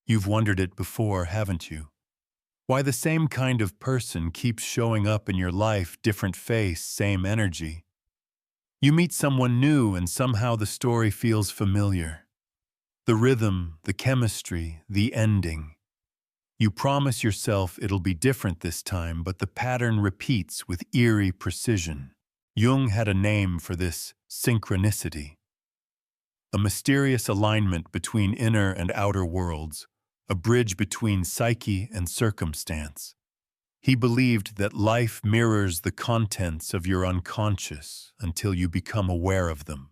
You've wondered it before, haven't you? Why the same kind of person keeps showing up in your life, different face, same energy. You meet someone new and somehow the story feels familiar. The rhythm, the chemistry, the ending. You promise yourself it'll be different this time, but the pattern repeats with eerie precision. Jung had a name for this: synchronicity. A mysterious alignment between inner and outer worlds, a bridge between psyche and circumstance. He believed that life mirrors the contents of your unconscious until you become aware of them.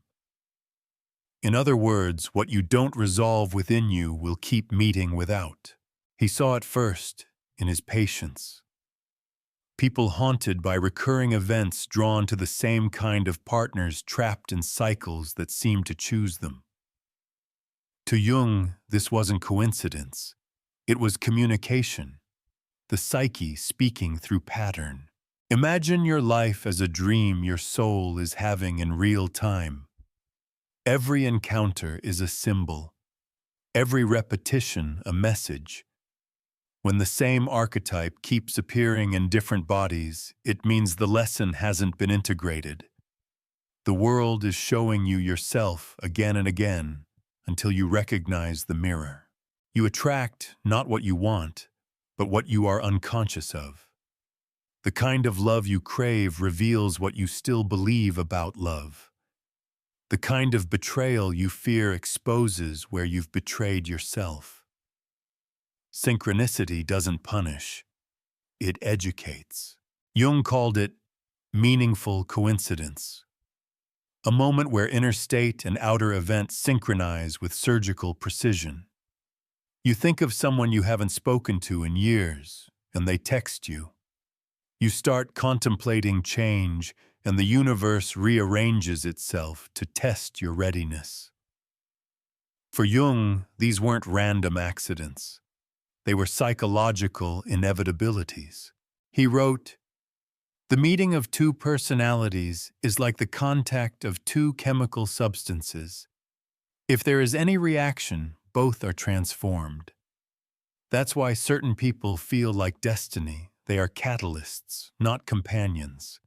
In other words, what you don't resolve within you will keep meeting without. He saw it first in his patients. People haunted by recurring events, drawn to the same kind of partners, trapped in cycles that seem to choose them. To Jung, this wasn't coincidence. It was communication, the psyche speaking through pattern. Imagine your life as a dream your soul is having in real time. Every encounter is a symbol, every repetition a message. When the same archetype keeps appearing in different bodies, it means the lesson hasn't been integrated. The world is showing you yourself again and again until you recognize the mirror. You attract not what you want, but what you are unconscious of. The kind of love you crave reveals what you still believe about love. The kind of betrayal you fear exposes where you've betrayed yourself. Synchronicity doesn't punish, it educates. Jung called it meaningful coincidence, a moment where inner state and outer event synchronize with surgical precision. You think of someone you haven't spoken to in years, and they text you. You start contemplating change, and the universe rearranges itself to test your readiness. For Jung, these weren't random accidents. They were psychological inevitabilities. He wrote, "The meeting of two personalities is like the contact of two chemical substances. If there is any reaction, both are transformed. That's why certain people feel like destiny. They are catalysts, not companions.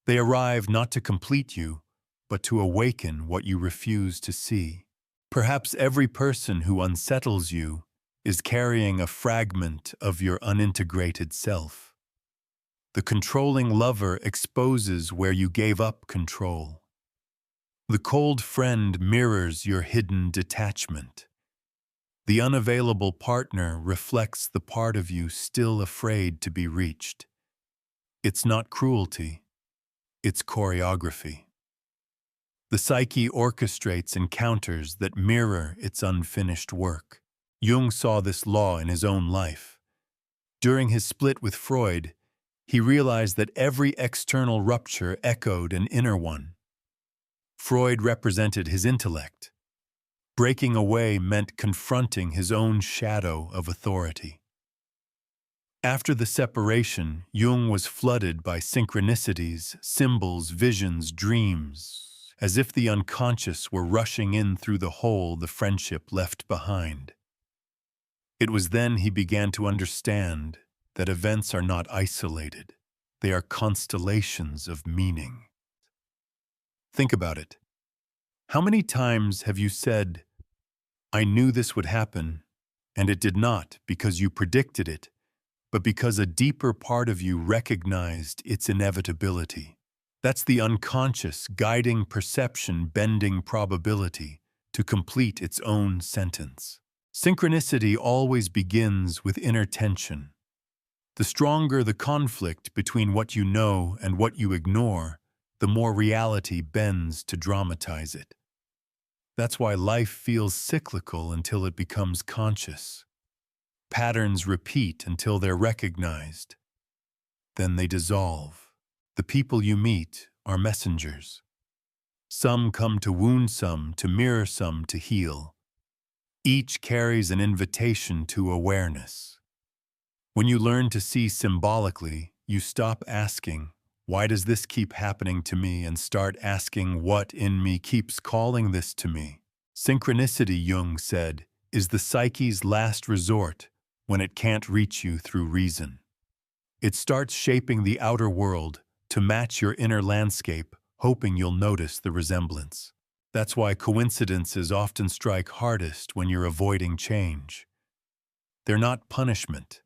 They arrive not to complete you, but to awaken what you refuse to see. Perhaps every person who unsettles you is carrying a fragment of your unintegrated self. The controlling lover exposes where you gave up control. The cold friend mirrors your hidden detachment. The unavailable partner reflects the part of you still afraid to be reached. It's not cruelty, it's choreography. The psyche orchestrates encounters that mirror its unfinished work. Jung saw this law in his own life. During his split with Freud, he realized that every external rupture echoed an inner one. Freud represented his intellect. Breaking away meant confronting his own shadow of authority. After the separation, Jung was flooded by synchronicities, symbols, visions, dreams, as if the unconscious were rushing in through the hole the friendship left behind. It was then he began to understand that events are not isolated. They are constellations of meaning. Think about it. How many times have you said, "I knew this would happen," and it did not because you predicted it, but because a deeper part of you recognized its inevitability? That's the unconscious guiding perception, bending probability to complete its own sentence. Synchronicity always begins with inner tension. The stronger the conflict between what you know and what you ignore, the more reality bends to dramatize it. That's why life feels cyclical until it becomes conscious. Patterns repeat until they're recognized. Then they dissolve. The people you meet are messengers. Some come to wound some, to mirror some, to heal. Each carries an invitation to awareness. When you learn to see symbolically, you stop asking, "Why does this keep happening to me?" and start asking, "What in me keeps calling this to me?" Synchronicity, Jung said, is the psyche's last resort when it can't reach you through reason. It starts shaping the outer world to match your inner landscape, hoping you'll notice the resemblance. That's why coincidences often strike hardest when you're avoiding change. They're not punishment.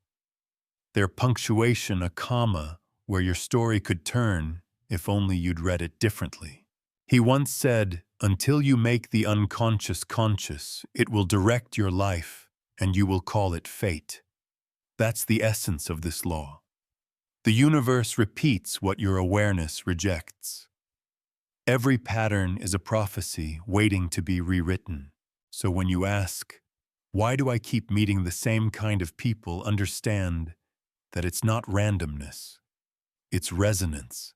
They're punctuation, a comma, where your story could turn if only you'd read it differently. He once said, "Until you make the unconscious conscious, it will direct your life, and you will call it fate." That's the essence of this law. The universe repeats what your awareness rejects. Every pattern is a prophecy waiting to be rewritten. So when you ask, "Why do I keep meeting the same kind of people?" understand that it's not randomness, it's resonance.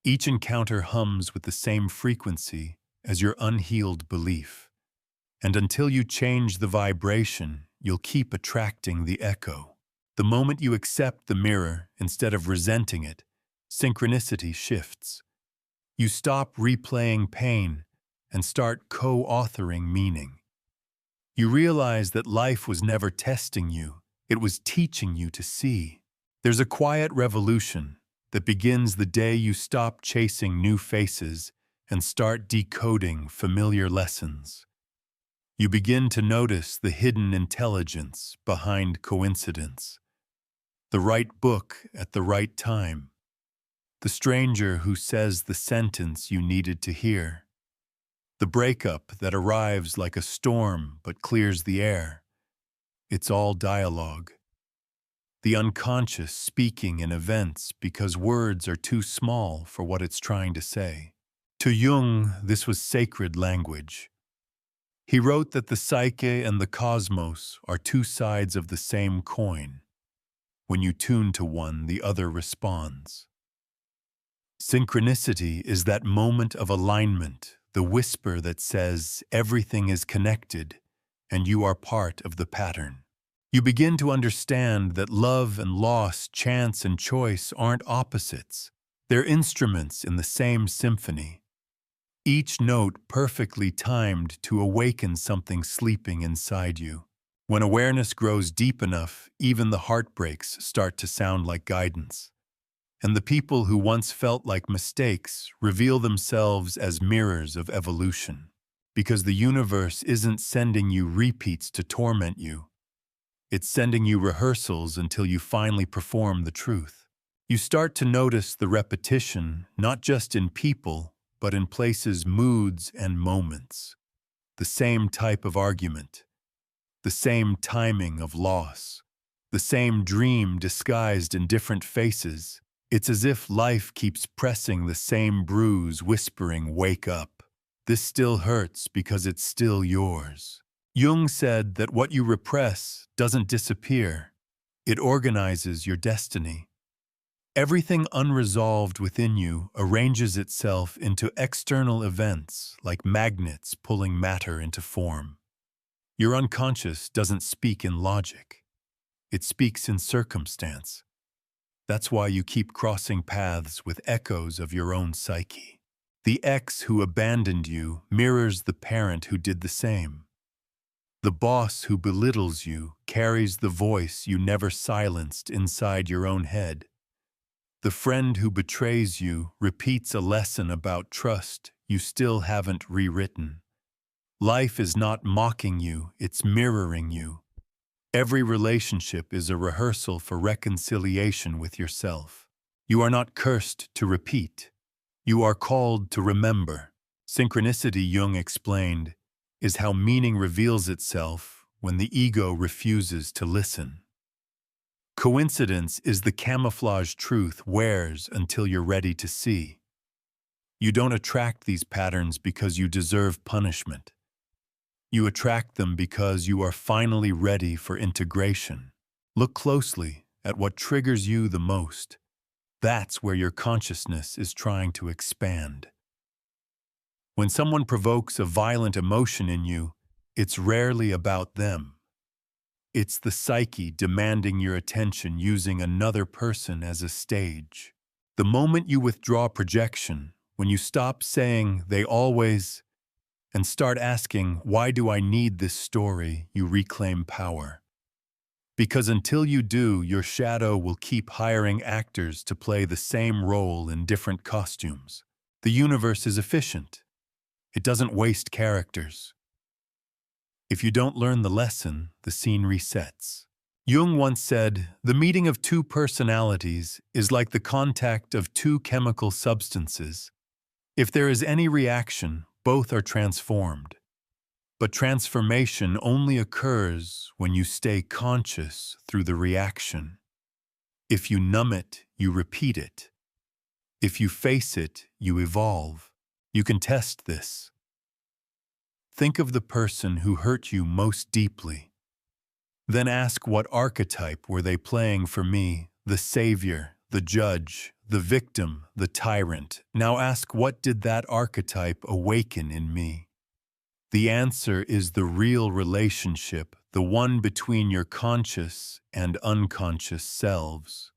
Each encounter hums with the same frequency as your unhealed belief. And until you change the vibration, you'll keep attracting the echo. The moment you accept the mirror instead of resenting it, synchronicity shifts. You stop replaying pain and start co-authoring meaning. You realize that life was never testing you, it was teaching you to see. There's a quiet revolution that begins the day you stop chasing new faces and start decoding familiar lessons. You begin to notice the hidden intelligence behind coincidence. The right book at the right time. The stranger who says the sentence you needed to hear. The breakup that arrives like a storm but clears the air. It's all dialogue. The unconscious speaking in events because words are too small for what it's trying to say. To Jung, this was sacred language. He wrote that the psyche and the cosmos are two sides of the same coin. When you tune to one, the other responds. Synchronicity is that moment of alignment, the whisper that says everything is connected and you are part of the pattern. You begin to understand that love and loss, chance and choice aren't opposites. They're instruments in the same symphony. Each note perfectly timed to awaken something sleeping inside you. When awareness grows deep enough, even the heartbreaks start to sound like guidance. And the people who once felt like mistakes reveal themselves as mirrors of evolution. Because the universe isn't sending you repeats to torment you. It's sending you rehearsals until you finally perform the truth. You start to notice the repetition, not just in people, but in places, moods, and moments. The same type of argument. The same timing of loss. The same dream disguised in different faces. It's as if life keeps pressing the same bruise, whispering, "Wake up. This still hurts because it's still yours." Jung said that what you repress doesn't disappear. It organizes your destiny. Everything unresolved within you arranges itself into external events like magnets pulling matter into form. Your unconscious doesn't speak in logic. It speaks in circumstance. That's why you keep crossing paths with echoes of your own psyche. The ex who abandoned you mirrors the parent who did the same. The boss who belittles you carries the voice you never silenced inside your own head. The friend who betrays you repeats a lesson about trust you still haven't rewritten. Life is not mocking you, it's mirroring you. Every relationship is a rehearsal for reconciliation with yourself. You are not cursed to repeat. You are called to remember. Synchronicity, Jung explained, is how meaning reveals itself when the ego refuses to listen. Coincidence is the camouflage truth wears until you're ready to see. You don't attract these patterns because you deserve punishment. You attract them because you are finally ready for integration. Look closely at what triggers you the most. That's where your consciousness is trying to expand. When someone provokes a violent emotion in you, it's rarely about them. It's the psyche demanding your attention using another person as a stage. The moment you withdraw projection, when you stop saying they always, and start asking, why do I need this story? You reclaim power. Because until you do, your shadow will keep hiring actors to play the same role in different costumes. The universe is efficient. It doesn't waste characters. If you don't learn the lesson, the scene resets. Jung once said, the meeting of two personalities is like the contact of two chemical substances. If there is any reaction, both are transformed. But transformation only occurs when you stay conscious through the reaction. If you numb it, you repeat it. If you face it, you evolve. You can test this. Think of the person who hurt you most deeply. Then ask, what archetype were they playing for me? The savior, the judge, the victim, the tyrant. Now ask, what did that archetype awaken in me? The answer is the real relationship, the one between your conscious and unconscious selves.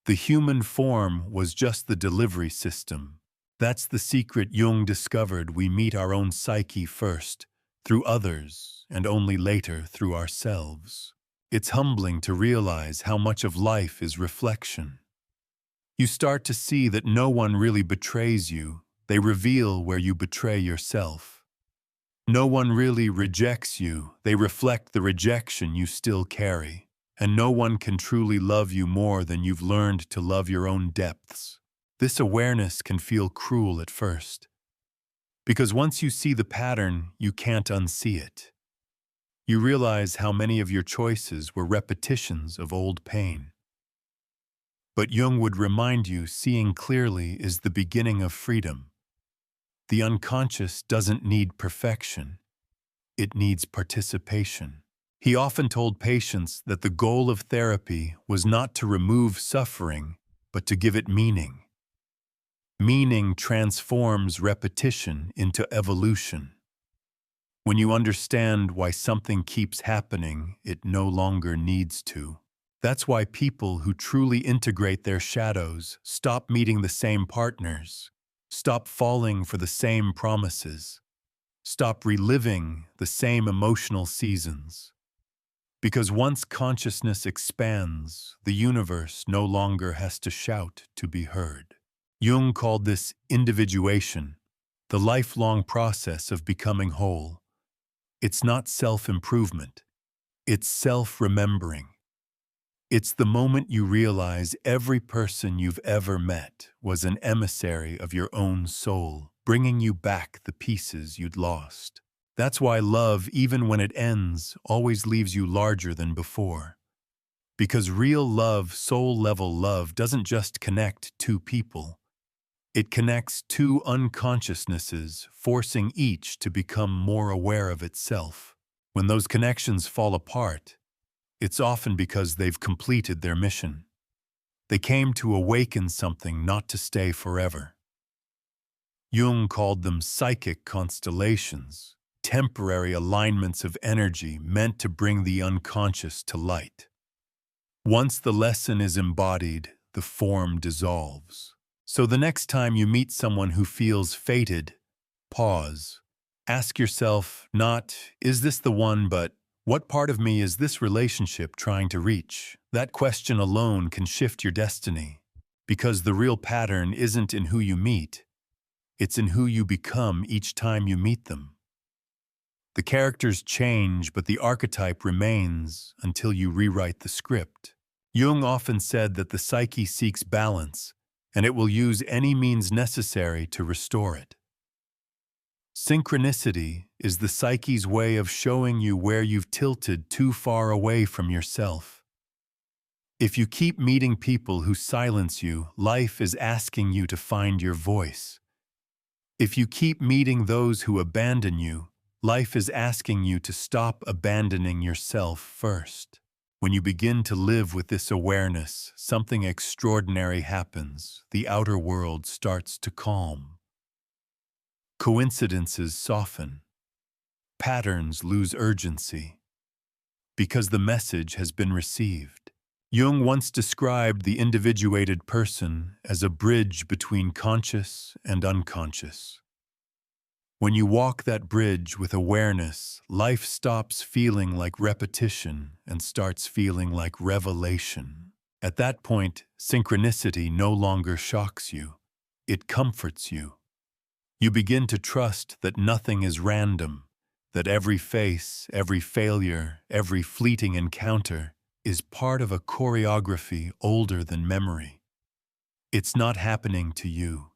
The human form was just the delivery system. That's the secret Jung discovered. We meet our own psyche first, through others, and only later through ourselves. It's humbling to realize how much of life is reflection. You start to see that no one really betrays you. They reveal where you betray yourself. No one really rejects you. They reflect the rejection you still carry. And no one can truly love you more than you've learned to love your own depths. This awareness can feel cruel at first. Because once you see the pattern, you can't unsee it. You realize how many of your choices were repetitions of old pain. But Jung would remind you, seeing clearly is the beginning of freedom. The unconscious doesn't need perfection. It needs participation. He often told patients that the goal of therapy was not to remove suffering, but to give it meaning. Meaning transforms repetition into evolution. When you understand why something keeps happening, it no longer needs to. That's why people who truly integrate their shadows stop meeting the same partners, stop falling for the same promises, stop reliving the same emotional seasons. Because once consciousness expands, the universe no longer has to shout to be heard. Jung called this individuation, the lifelong process of becoming whole. It's not self-improvement. It's self-remembering. It's the moment you realize every person you've ever met was an emissary of your own soul, bringing you back the pieces you'd lost. That's why love, even when it ends, always leaves you larger than before. Because real love, soul-level love, doesn't just connect two people. It connects two unconsciousnesses, forcing each to become more aware of itself. When those connections fall apart, it's often because they've completed their mission. They came to awaken something, not to stay forever. Jung called them psychic constellations, temporary alignments of energy meant to bring the unconscious to light. Once the lesson is embodied, the form dissolves. So the next time you meet someone who feels fated, pause. Ask yourself not, is this the one, but what part of me is this relationship trying to reach? That question alone can shift your destiny, because the real pattern isn't in who you meet, it's in who you become each time you meet them. The characters change, but the archetype remains until you rewrite the script. Jung often said that the psyche seeks balance, and it will use any means necessary to restore it. Synchronicity is the psyche's way of showing you where you've tilted too far away from yourself. If you keep meeting people who silence you, life is asking you to find your voice. If you keep meeting those who abandon you, life is asking you to stop abandoning yourself first. When you begin to live with this awareness, something extraordinary happens. The outer world starts to calm. Coincidences soften. Patterns lose urgency. Because the message has been received. Jung once described the individuated person as a bridge between conscious and unconscious. When you walk that bridge with awareness, life stops feeling like repetition and starts feeling like revelation. At that point, synchronicity no longer shocks you. It comforts you. You begin to trust that nothing is random, that every face, every failure, every fleeting encounter is part of a choreography older than memory. It's not happening to you.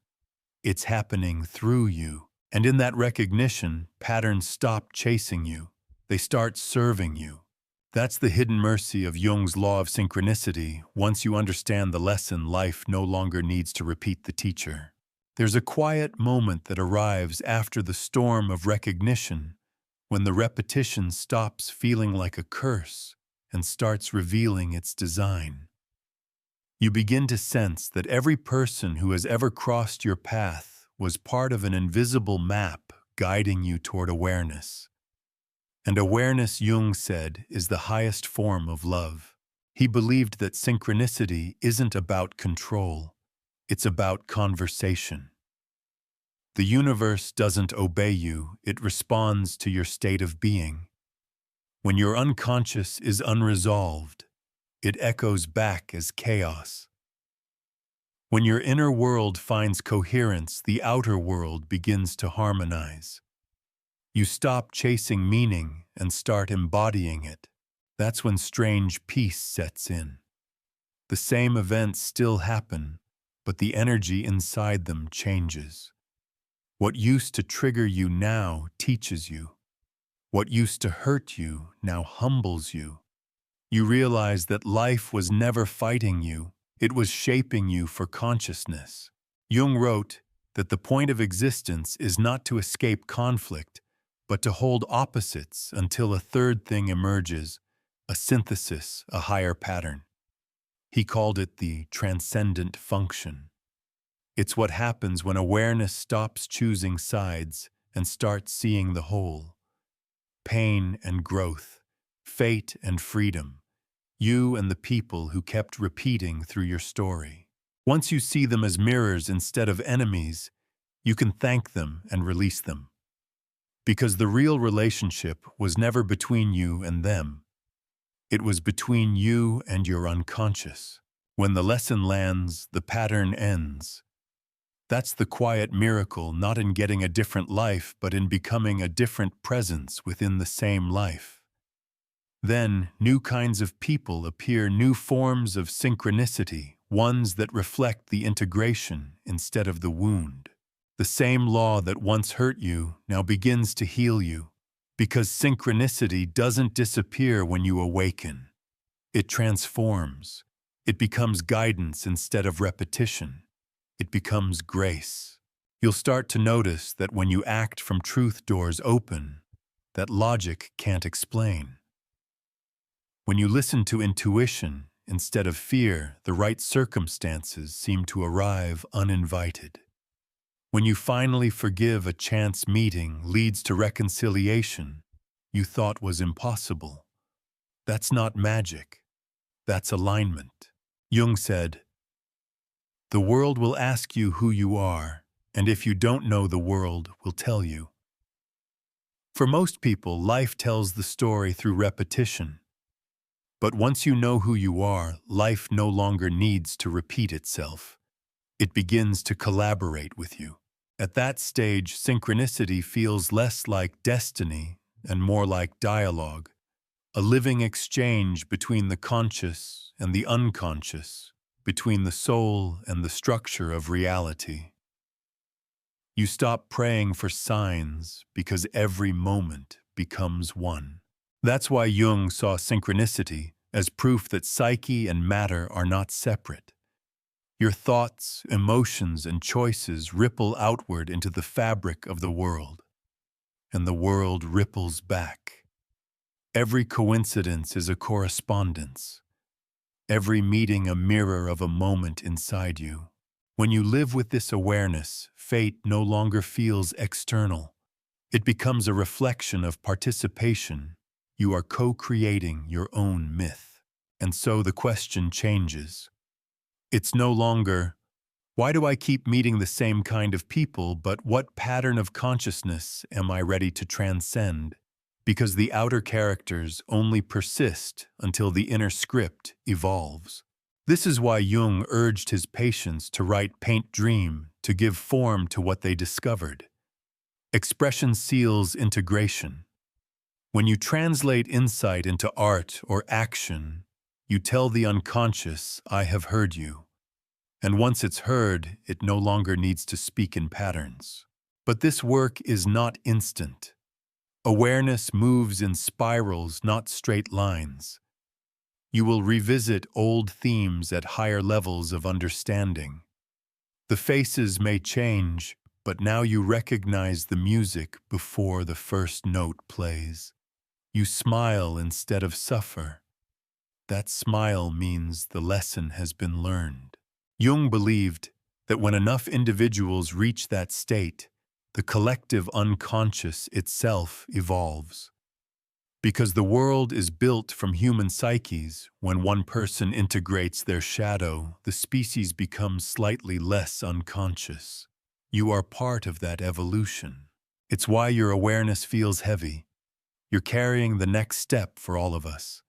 It's happening through you. And in that recognition, patterns stop chasing you. They start serving you. That's the hidden mercy of Jung's law of synchronicity. Once you understand the lesson, life no longer needs to repeat the teacher. There's a quiet moment that arrives after the storm of recognition, when the repetition stops feeling like a curse and starts revealing its design. You begin to sense that every person who has ever crossed your path was part of an invisible map guiding you toward awareness. And awareness, Jung said, is the highest form of love. He believed that synchronicity isn't about control, it's about conversation. The universe doesn't obey you, it responds to your state of being. When your unconscious is unresolved, it echoes back as chaos. When your inner world finds coherence, the outer world begins to harmonize. You stop chasing meaning and start embodying it. That's when strange peace sets in. The same events still happen, but the energy inside them changes. What used to trigger you now teaches you. What used to hurt you now humbles you. You realize that life was never fighting you, it was shaping you for consciousness. Jung wrote that the point of existence is not to escape conflict, but to hold opposites until a third thing emerges, a synthesis, a higher pattern. He called it the transcendent function. It's what happens when awareness stops choosing sides and starts seeing the whole. Pain and growth, fate and freedom, you and the people who kept repeating through your story. Once you see them as mirrors instead of enemies, you can thank them and release them. Because the real relationship was never between you and them. It was between you and your unconscious. When the lesson lands, the pattern ends. That's the quiet miracle, not in getting a different life, but in becoming a different presence within the same life. Then, new kinds of people appear, new forms of synchronicity, ones that reflect the integration instead of the wound. The same law that once hurt you now begins to heal you, because synchronicity doesn't disappear when you awaken. It transforms. It becomes guidance instead of repetition. It becomes grace. You'll start to notice that when you act from truth doors open, that logic can't explain. When you listen to intuition instead of fear, the right circumstances seem to arrive uninvited. When you finally forgive, a chance meeting leads to reconciliation you thought was impossible. That's not magic. That's alignment. Jung said, "The world will ask you who you are, and if you don't know, the world will tell you." For most people, life tells the story through repetition. But once you know who you are, life no longer needs to repeat itself. It begins to collaborate with you. At that stage, synchronicity feels less like destiny and more like dialogue, a living exchange between the conscious and the unconscious, between the soul and the structure of reality. You stop praying for signs because every moment becomes one. That's why Jung saw synchronicity as proof that psyche and matter are not separate. Your thoughts, emotions, and choices ripple outward into the fabric of the world, and the world ripples back. Every coincidence is a correspondence. Every meeting a mirror of a moment inside you. When you live with this awareness, fate no longer feels external. It becomes a reflection of participation. You are co-creating your own myth. And so the question changes. It's no longer, Why do I keep meeting the same kind of people, but what pattern of consciousness am I ready to transcend? Because the outer characters only persist until the inner script evolves. This is why Jung urged his patients to write Paint Dream to give form to what they discovered. Expression seals integration. When you translate insight into art or action, you tell the unconscious, I have heard you. And once it's heard, it no longer needs to speak in patterns. But this work is not instant. Awareness moves in spirals, not straight lines. You will revisit old themes at higher levels of understanding. The faces may change, but now you recognize the music before the first note plays. You smile instead of suffer. That smile means the lesson has been learned. Jung believed that when enough individuals reach that state, the collective unconscious itself evolves. Because the world is built from human psyches, when one person integrates their shadow, the species becomes slightly less unconscious. You are part of that evolution. It's why your awareness feels heavy. You're carrying the next step for all of us.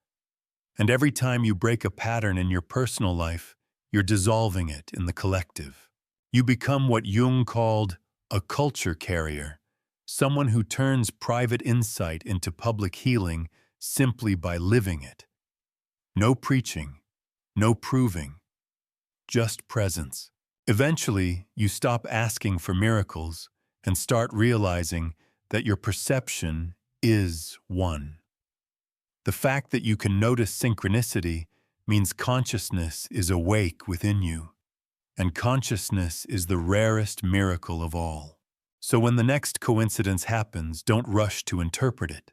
And every time you break a pattern in your personal life, you're dissolving it in the collective. You become what Jung called a culture carrier, someone who turns private insight into public healing simply by living it. No preaching, no proving, just presence. Eventually, you stop asking for miracles and start realizing that your perception is one. The fact that you can notice synchronicity means consciousness is awake within you, and consciousness is the rarest miracle of all. So when the next coincidence happens, don't rush to interpret it.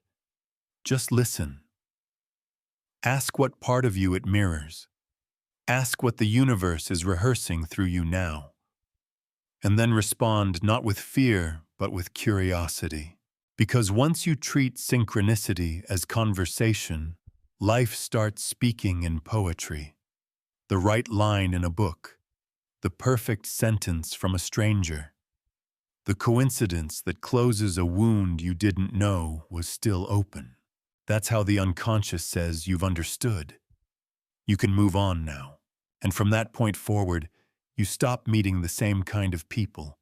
Just listen. Ask what part of you it mirrors. Ask what the universe is rehearsing through you now. And then respond not with fear, but with curiosity. Because once you treat synchronicity as conversation, life starts speaking in poetry. The right line in a book, the perfect sentence from a stranger, the coincidence that closes a wound you didn't know was still open. That's how the unconscious says you've understood. You can move on now. And from that point forward, you stop meeting the same kind of people.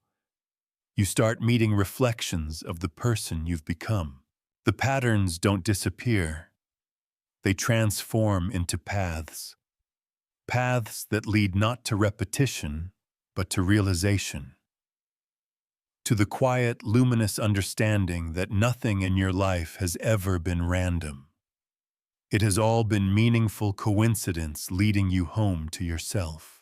You start meeting reflections of the person you've become. The patterns don't disappear. They transform into paths. Paths that lead not to repetition, but to realization. To the quiet, luminous understanding that nothing in your life has ever been random. It has all been meaningful coincidence leading you home to yourself.